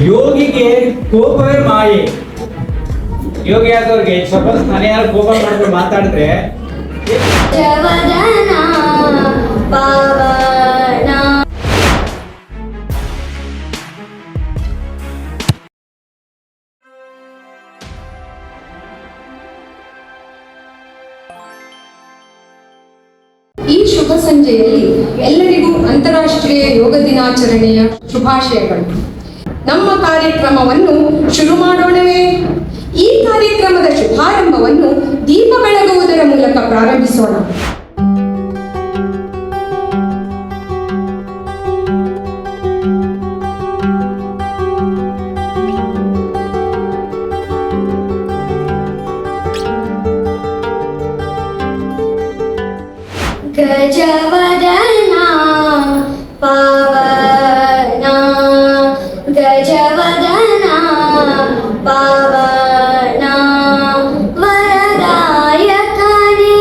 ಯೋಗಿಗೆ ಕೋಪವೇ ಮಾಯೆ. ಯೋಗಿ ಆದವ್ರಿಗೆ ಸ್ವಲ್ಪ ನಾನು ಯಾರು ಕೋಪ ಮಾಡಿದ್ರೆ ಮಾತಾಡಿದ್ರೆ ಈ ಶುಭ ಸಂಜೆಯಲ್ಲಿ ಎಲ್ಲರಿಗೂ ಅಂತಾರಾಷ್ಟ್ರೀಯ ಯೋಗ ದಿನಾಚರಣೆಯ ಶುಭಾಶಯಗಳು. ನಮ್ಮ ಕಾರ್ಯಕ್ರಮವನ್ನು ಶುರು ಮಾಡೋಣವೇ? ಈ ಕಾರ್ಯಕ್ರಮದ ಶುಭಾರಂಭವನ್ನು ದೀಪ ಬೆಳಗುವುದರ ಮೂಲಕ ಪ್ರಾರಂಭಿಸೋಣ. ಗಜವದನಾ ಪಾವನಾ ಗಜವದನಾ ಪಾವನಾ ವರದಾಯಕನೇ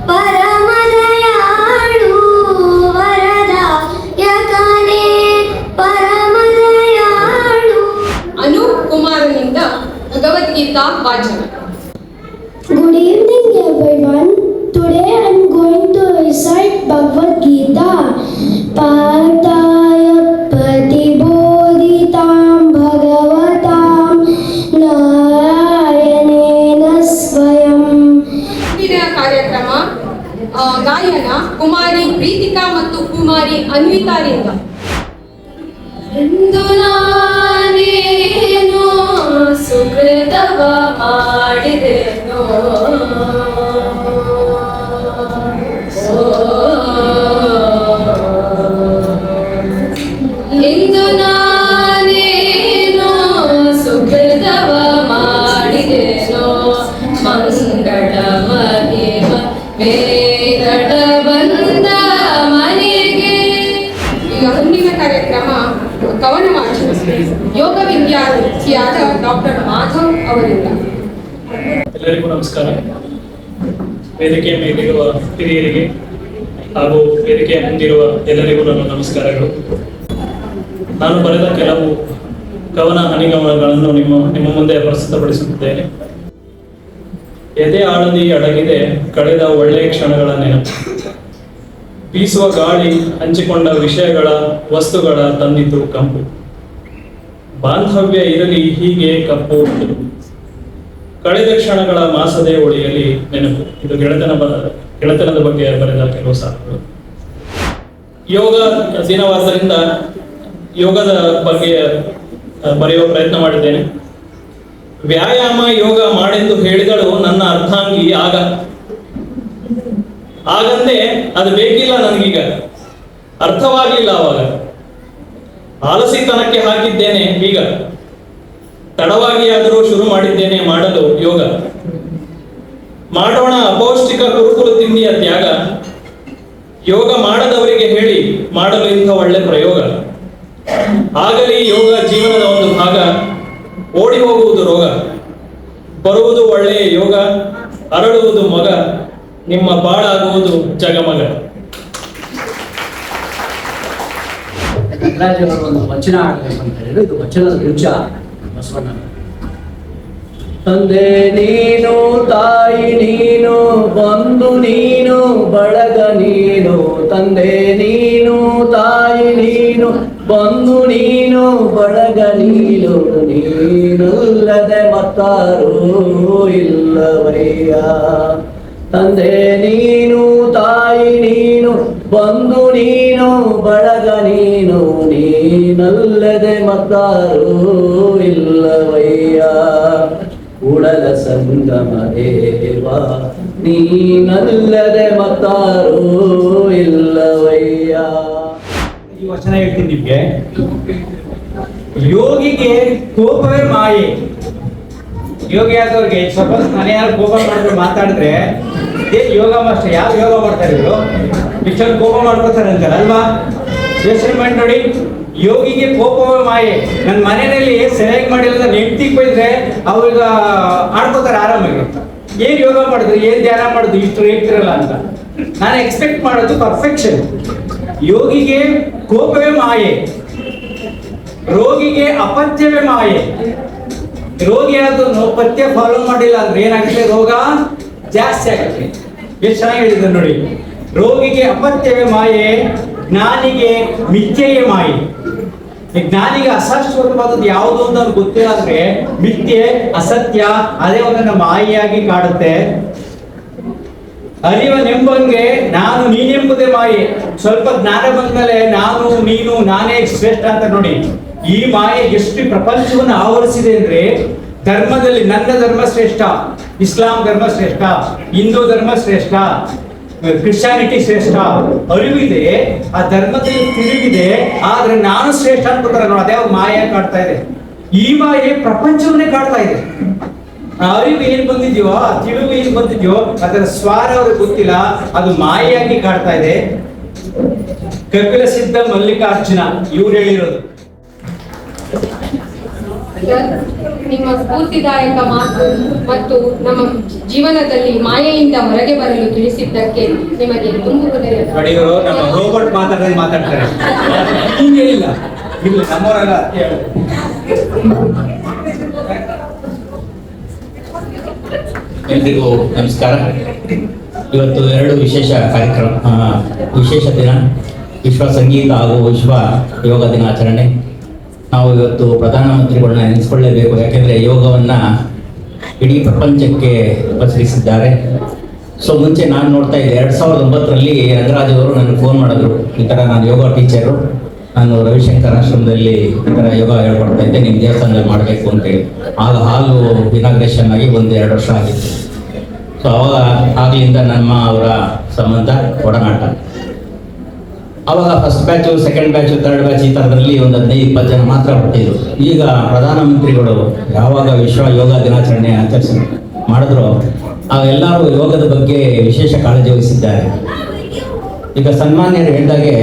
ಪರಮದಯಾಳು ವರದಾಯಕನೇ ಪರಮದಯಾಳು. ಅನೂಪ್ ಕುಮಾರನಿಂದ ಭಗವದ್ಗೀತಾ ವಾಚನ. Good evening everyone. Today I am going to recite Bhagavad Gita. Partaya Pratibodhitam Bhagavatam Narayana Swayam. ಇಂದಿನ ಕಾರ್ಯಕ್ರಮ ಗಾಯನ ಕುಮಾರಿ ಪ್ರೀತಿಕಾ ಮತ್ತು ಕುಮಾರಿ ಅನ್ವಿತಾರಿಂದ. ಇಂದು ನಾನೇನು ಸುಕೃತವ ಮಾಡಿದೆನೋ ಇಂದು ನಾನೇನು ಸುಕೃತವ ಮಾಡಿದೆನೋ ಮಂಗಳ ಮಹಿಮ ವೇಗಡ ಬಂದ ಮನೆಗೆ. ಈಗ ಮುಂದಿನ ಕಾರ್ಯಕ್ರಮ ಕವನ ವಾಚನ ಯೋಗ ವಿದ್ಯಾರ್ಥಿಯಾದ ಡಾಕ್ಟರ್ ಮಾಧವ್ ಅವರಿಂದ. ಎಲ್ಲರಿಗೂ ನಮಸ್ಕಾರ. ವೇದಿಕೆಯ ಮೇಲಿರುವ ಹಿರಿಯರಿಗೆ ಹಾಗೂ ವೇದಿಕೆಯ ಮುಂದಿರುವ ಎಲ್ಲರಿಗೂ ನನ್ನ ನಮಸ್ಕಾರಗಳು. ನಾನು ಬರೆದ ಕೆಲವು ಕವನ ಹನಿಗವನಗಳನ್ನು ನಿಮ್ಮ ಮುಂದೆ ಪ್ರಸ್ತುತಪಡಿಸುತ್ತಿದ್ದೇನೆ. ಎದೆ ಆಳದಿ ಅಡಗಿದೆ ಕಳೆದ ಒಳ್ಳೆಯ ಕ್ಷಣಗಳ ನೆನಪು, ಬೀಸುವ ಗಾಳಿ ಹಂಚಿಕೊಂಡ ವಿಷಯಗಳ ವಸ್ತುಗಳ ತಂದಿತು ಕಂಪು, ಬಾಂಧವ್ಯ ಇರಲಿ ಹೀಗೆ ಕಪ್ಪು ಕಳೆದ ಕ್ಷಣಗಳ ಮಾಸದೆ ಒಳಿಯಲಿ ನೆನಪು. ಇದು ಗೆಳೆತನದ ಬಗ್ಗೆ ಬರೆದ ಕೆಲವು ಸಾಲುಗಳು. ಯೋಗ ದಿನವಾದ್ದರಿಂದ ಯೋಗದ ಬಗ್ಗೆ ಬರೆಯುವ ಪ್ರಯತ್ನ ಮಾಡಿದ್ದೇನೆ. ವ್ಯಾಯಾಮ ಯೋಗ ಮಾಡೆಂದು ಹೇಳಿದಳು ನನ್ನ ಅರ್ಧಾಂಗಿ ಆಗಂದೆ ಅದು ಬೇಕಿಲ್ಲ ನನಗೀಗ, ಅರ್ಥವಾಗಲಿಲ್ಲ ಅವಾಗ. ಆಲಸಿತನಕ್ಕೆ ಹಾಕಿದ್ದೇನೆ ಈಗ, ತಡವಾಗಿ ಆದರೂ ಶುರು ಮಾಡಿದ್ದೇನೆ ಮಾಡಲು ಯೋಗ. ಮಾಡೋಣ ಅಪೌಷ್ಟಿಕ ಕುರುಕುಲು ತಿಂಡಿಯ ತ್ಯಾಗ, ಯೋಗ ಮಾಡದವರಿಗೆ ಹೇಳಿ ಮಾಡಲು ಇಂಥ ಒಳ್ಳೆ ಪ್ರಯೋಗ. ಆಗಲಿ ಯೋಗ ಜೀವನದ ಒಂದು ಭಾಗ, ಓಡಿ ಹೋಗುವುದು ರೋಗ, ಬರುವುದು ಒಳ್ಳೆಯ ಯೋಗ, ಅರಳುವುದು ಮಗ, ನಿಮ್ಮ ಬಾಳಾಗುವುದು ಜಗಮಗ. ನಟರಾಜವರು ಒಂದು ವಚನ ಆಡಬೇಕು ಅಂತ ಹೇಳಿದ್ರು. ಇದು ವಚನದ ಬೀಜ ಬಸವಣ್ಣ. ತಂದೆ ನೀನು, ತಾಯಿ ನೀನು, ಬಂಧು ನೀನು, ಬಳಗ ನೀನು. ತಂದೆ ನೀನು, ತಾಯಿ ನೀನು, ಬಂಧು ನೀನು, ಬಳಗ ನೀನು. ನೀನಲ್ಲದೆ ಮತ್ತಾರೂ ಇಲ್ಲವಯ್ಯ. ತಂದೆ ನೀನು, ತಾಯಿ ನೀನು, ಬಂಧು ನೀನು, ಬಳಗ ನೀನು. ನೀನಲ್ಲದೆ ಮತ್ತಾರೂ ಇಲ್ಲವಯ್ಯ. ಕೂಡಲ ಸಂಗಮ ದೇವ ನೀನಲ್ಲದೆ ಮತ್ತಾರೂ ಇಲ್ಲವಯ್ಯ. ಈ ವಚನ ಹೇಳ್ತೀನಿ ನಿಮ್ಗೆ. ಯೋಗಿಗೆ ಕೋಪವೇ ಮಾಯೆ. ಯೋಗಿ ಆದವ್ರಿಗೆ ಸ್ವಲ್ಪ ನಾನು ಯಾರು ಕೋಪ ಮಾಡಿದ್ರೆ ಮಾತಾಡಿದ್ರೆ ಯೋಗ ಮಾಸ್ಟರ್ ಯಾವ ಯೋಗ ಮಾಡ್ತಾರೆ ಇವರು, ಇಷ್ಟೊಂದು ಕೋಪ ಮಾಡ್ಕೋತಾರೆ ಅಂತಾರೆ ಅಲ್ವಾ? ಯೋಚನೆ ಮಾಡಿ ನೋಡಿ. ಯೋಗಿಗೆ ಕೋಪವೇ ಮಾಯೆ. ನನ್ನ ಮನೆಯಲ್ಲಿ ಸರಿಯಾಗಿ ಮಾಡಿಲ್ಲ ಹೆಂಡತಿಗೆ ಬೈದ್ರೆ ಅವ್ರಿಗೆ ಆಡ್ಕೋತಾರೆ ಆರಾಮಾಗಿ. ಏನ್ ಯೋಗ ಮಾಡಿದ್ರು, ಏನ್ ಧ್ಯಾನ ಮಾಡಿದ್ರು, ಇಷ್ಟು ಹೇಳ್ತಿರಲ್ಲ ಅಂತ. ನಾನು ಎಕ್ಸ್ಪೆಕ್ಟ್ ಮಾಡೋದು ಪರ್ಫೆಕ್ಷನ್. ಯೋಗಿಗೆ ಕೋಪವೇ ಮಾಯೆ. ರೋಗಿಗೆ ಅಪಥ್ಯವೇ ಮಾಯೆ. ರೋಗಿ ಅದನ್ನು ಪಥ್ಯ ಫಾಲೋ ಮಾಡಿಲ್ಲ ಅಂದ್ರೆ ಏನಾಗುತ್ತೆ, ರೋಗ ಜಾಸ್ತಿ ಆಗುತ್ತೆ. ಎಷ್ಟು ಚೆನ್ನಾಗಿ ಹೇಳಿದ್ರು ನೋಡಿ. ರೋಗಿಗೆ ಅಪಥ್ಯವೇ ಮಾಯೆ, ಜ್ಞಾನಿಗೆ ಮಿಥ್ಯೆಯೇ ಮಾಯೆ. ಈ ಜ್ಞಾನಿಗೆ ಅಶಾಶ್ವತವಾದದ್ದು ಯಾವುದು ಅಂತ ಅವ್ರಿಗೆ ಗೊತ್ತಿಲ್ಲ ಅಂದ್ರೆ ಮಿಥ್ಯೆ, ಅಸತ್ಯ ಅದೇ ಒಂದನ್ನ ಮಾಯೆಯಾಗಿ ಕಾಡುತ್ತೆ. ಅರಿವನೆಂಬಂಗೆ ನಾನು ನೀನೆಂಬುದೇ ಮಾಯೆ. ಸ್ವಲ್ಪ ಜ್ಞಾನ ಬಂದ್ಮೇಲೆ ನಾನು ನೀನು ನಾನೇ ಶ್ರೇಷ್ಠ ಅಂತ ನೋಡಿ. ಈ ಮಾಯೆ ಎಷ್ಟು ಪ್ರಪಂಚವನ್ನು ಆವರಿಸಿದೆ ಅಂದ್ರೆ, ಧರ್ಮದಲ್ಲಿ ನನ್ನ ಧರ್ಮ ಶ್ರೇಷ್ಠ, ಇಸ್ಲಾಂ ಧರ್ಮ ಶ್ರೇಷ್ಠ, ಹಿಂದೂ ಧರ್ಮ ಶ್ರೇಷ್ಠ, ಕ್ರಿಶ್ಚಿಯಾನಿಟಿ ಶ್ರೇಷ್ಠ. ಅರಿವಿದೆ, ಆ ಧರ್ಮದಲ್ಲಿ ತಿರುಗಿದೆ, ಆದ್ರೆ ನಾನು ಶ್ರೇಷ್ಠ ಅನ್ಕೋತಾರೆ ನೋಡಿ. ಅದೇ ಮಾಯೆ ಕಾಡ್ತಾ ಇದೆ. ಈ ಮಾಯೆ ಪ್ರಪಂಚವನ್ನೇ ಕಾಡ್ತಾ ಇದೆ. ಆ ಅರಿವು ಏನ್ ಬಂದಿದ್ಯೋ, ಆ ತಿಳಿವು ಏನ್ ಬಂದಿದ್ಯೋ ಅದರ ಸ್ವಾರ ಅವ್ರಿಗೆ ಗೊತ್ತಿಲ್ಲ, ಅದು ಮಾಯೆಯಾಗಿ ಕಾಡ್ತಾ ಇದೆ. ಕಪಿಲ ಸಿದ್ಧ ಮಲ್ಲಿಕಾರ್ಜುನ ಇವ್ರು ಹೇಳಿರೋದು. ನಿಮ್ಮ ಸ್ಫೂರ್ತಿದಾಯಕ ಮಾತು ಮತ್ತು ನಮ್ಮ ಜೀವನದಲ್ಲಿ ಮಾಯೆಯಿಂದ ಹೊರಗೆ ಬರಲು ತಿಳಿಸಿದ್ದಕ್ಕೆ ನಿಮಗೆ ತುಂಬ ಹೃದಯದ ನೋಡಿ, ಇವರು ನಮ್ಮ ರೋಬೋಟ್ ಮಾತಾಡ್ತಾರೆ. ಹಿಂಗೆ ಇಲ್ಲ ಇಲ್ಲ ನಮ್ಮವರೆಲ್ಲ ಹೇಳು. ಎಲ್ರಿಗೂ ನಮಸ್ಕಾರ. ಇವತ್ತು ಎರಡು ವಿಶೇಷ ವಿಶೇಷ ದಿನ, ವಿಶ್ವ ಸಂಗೀತ ಹಾಗೂ ವಿಶ್ವ ಯೋಗ ದಿನಾಚರಣೆ. ನಾವು ಇವತ್ತು ಪ್ರಧಾನಮಂತ್ರಿಗಳನ್ನ ನೆನೆಸ್ಕೊಳ್ಳೇಬೇಕು. ಯಾಕೆಂದರೆ ಯೋಗವನ್ನು ಇಡೀ ಪ್ರಪಂಚಕ್ಕೆ ಪಸರಿಸಿದ್ದಾರೆ. ಸೊ ಮುಂಚೆ ನಾನು ನೋಡ್ತಾ ಇದ್ದೆ, 2009ರಲ್ಲಿ ರಂಗರಾಜ್ ಅವರು ನನಗೆ ಫೋನ್ ಮಾಡಿದ್ರು, ಈ ಥರ ನಾನು ಯೋಗ ಟೀಚರು, ನಾನು ರವಿಶಂಕರ್ ಆಶ್ರಮದಲ್ಲಿ ಈ ಥರ ಯೋಗ ಹೇಳ್ಕೊಡ್ತಾ ಇದ್ದೆ, ನಿಮ್ಮ ದೇವಸ್ಥಾನದಲ್ಲಿ ಮಾಡಬೇಕು ಅಂತೇಳಿ. ಆಗ ಹಾಲು ಇನಾಗ್ರೇಷನ್ ಆಗಿ 1-2 ವರ್ಷ ಆಗಿತ್ತು. ಸೊ ಅವಾಗ ಆಗಲಿಂದ ನಮ್ಮ ಅವರ ಸಂಬಂಧ ಒಡನಾಟ. ಅವಾಗ first batch, second batch, third batch ಈ ಥರದಲ್ಲಿ ಒಂದು 15-20 ಜನ ಮಾತ್ರ ಬರ್ತಿದ್ರು. ಈಗ ಪ್ರಧಾನಮಂತ್ರಿಗಳು ಯಾವಾಗ ವಿಶ್ವ ಯೋಗ ದಿನಾಚರಣೆ ಮಾಡಿದ್ರು, ಅವೆಲ್ಲರೂ ಯೋಗದ ಬಗ್ಗೆ ವಿಶೇಷ ಕಾಳಜಿ ವಹಿಸಿದ್ದಾರೆ. ಈಗ ಸನ್ಮಾನ್ಯರು ಹೇಳಿದಾಗೆ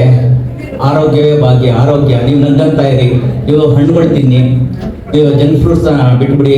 ಆರೋಗ್ಯವೇ ಭಾಗ್ಯ, ಆರೋಗ್ಯ ನೀವು ನಂಗಂತ ಇರಿ, ನೀವು ಹಣ್ಣುಗಳು ತಿನ್ನಿ, ನೀವು ಜಂಕ್ ಫ್ರೂಟ್ಸ್ ಬಿಟ್ಬಿಡಿ.